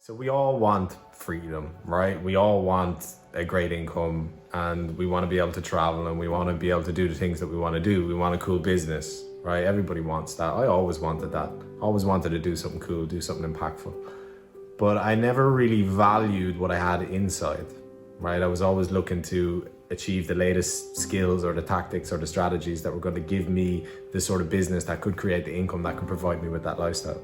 So we all want freedom, right? We all want a great income and we want to be able to travel and we want to be able to do the things that we want to do. We want a cool business, right? Everybody wants that. I always wanted that. Always wanted to do something cool, do something impactful. But I never really valued what I had inside, right? I was always looking to achieve the latest skills or the tactics or the strategies that were going to give me the sort of business that could create the income that could provide me with that lifestyle.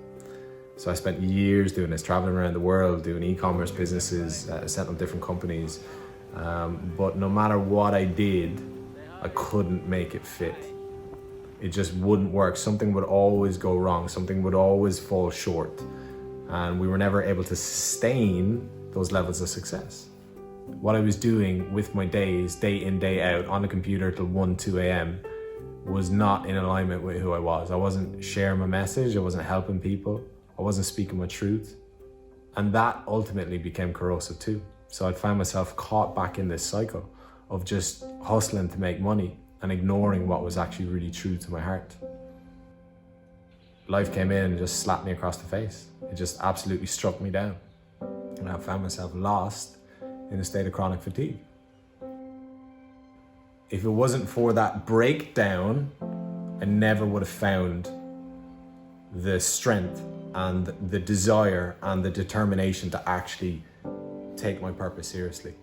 So I spent years doing this, traveling around the world, doing e-commerce businesses, setting up different companies. But no matter what I did, I couldn't make it fit. It just wouldn't work. Something would always go wrong. Something would always fall short. And we were never able to sustain those levels of success. What I was doing with my days, day in, day out, on the computer till 1, 2 a.m. was not in alignment with who I was. I wasn't sharing my message. I wasn't helping people. I wasn't speaking my truth. And that ultimately became corrosive too. So I found myself caught back in this cycle of just hustling to make money and ignoring what was actually really true to my heart. Life came in and just slapped me across the face. It just absolutely struck me down. And I found myself lost in a state of chronic fatigue. If it wasn't for that breakdown, I never would have found the strength and the desire and the determination to actually take my purpose seriously.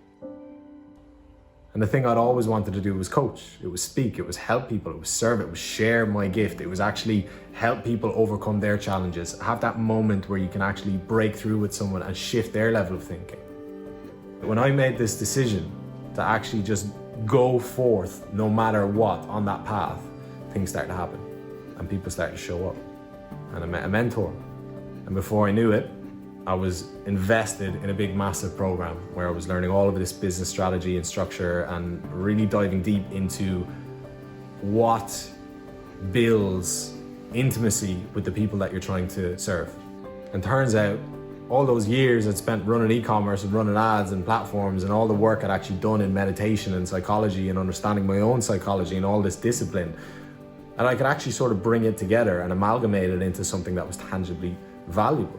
And the thing I'd always wanted to do was coach. It was speak, it was help people, it was serve, it was share my gift. It was actually help people overcome their challenges. Have that moment where you can actually break through with someone and shift their level of thinking. When I made this decision to actually just go forth no matter what on that path, things started to happen and people started to show up. And I met a mentor. And before I knew it, I was invested in a big, massive program where I was learning all of this business strategy and structure and really diving deep into what builds intimacy with the people that you're trying to serve. And turns out, all those years I'd spent running e-commerce and running ads and platforms and all the work I'd actually done in meditation and psychology and understanding my own psychology and all this discipline, and I could actually sort of bring it together and amalgamate it into something that was tangibly valuable.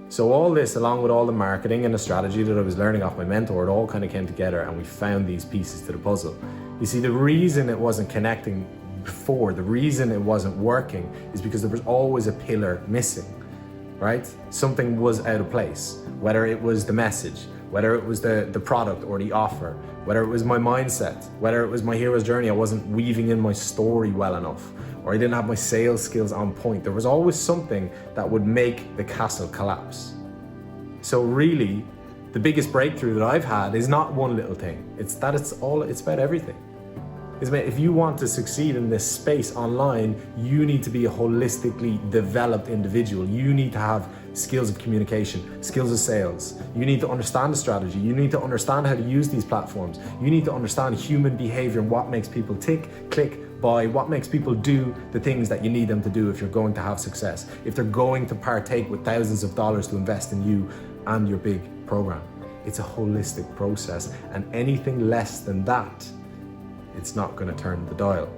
So all this, along with all the marketing and the strategy that I was learning off my mentor, it all kind of came together and we found these pieces to the puzzle. You see, the reason it wasn't connecting before, the reason it wasn't working is because there was always a pillar missing, right? Something was out of place, whether it was the message, whether it was the product or the offer, whether it was my mindset, whether it was my hero's journey. I wasn't weaving in my story well enough, or I didn't have my sales skills on point. There was always something that would make the castle collapse. So really, the biggest breakthrough that I've had is not one little thing. It's about everything. If you want to succeed in this space online, you need to be a holistically developed individual. You need to have skills of communication, skills of sales. You need to understand the strategy. You need to understand how to use these platforms. You need to understand human behavior and what makes people tick, click, buy, what makes people do the things that you need them to do if you're going to have success, if they're going to partake with thousands of dollars to invest in you and your big program. It's a holistic process, and anything less than that, it's not going to turn the dial.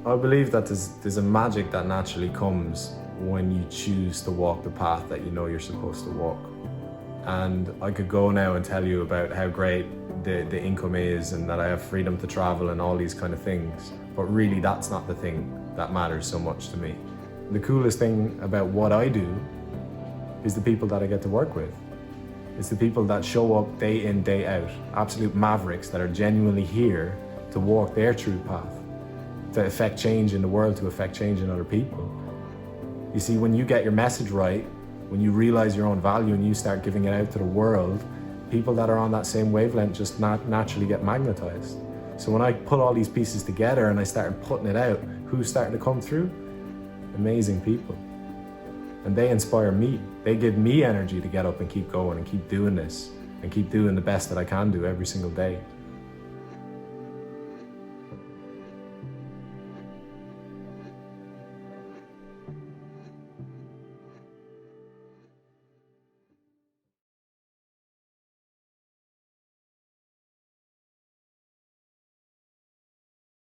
I believe that there's a magic that naturally comes when you choose to walk the path that you know you're supposed to walk. And I could go now and tell you about how great the income is and that I have freedom to travel and all these kind of things, but really that's not the thing that matters so much to me. The coolest thing about what I do is the people that I get to work with. It's the people that show up day in, day out, absolute mavericks that are genuinely here to walk their true path, to affect change in the world, to affect change in other people. You see, when you get your message right, when you realize your own value and you start giving it out to the world, people that are on that same wavelength just naturally get magnetized. So when I put all these pieces together and I started putting it out, who's starting to come through? Amazing people. And they inspire me. They give me energy to get up and keep going and keep doing this and keep doing the best that I can do every single day.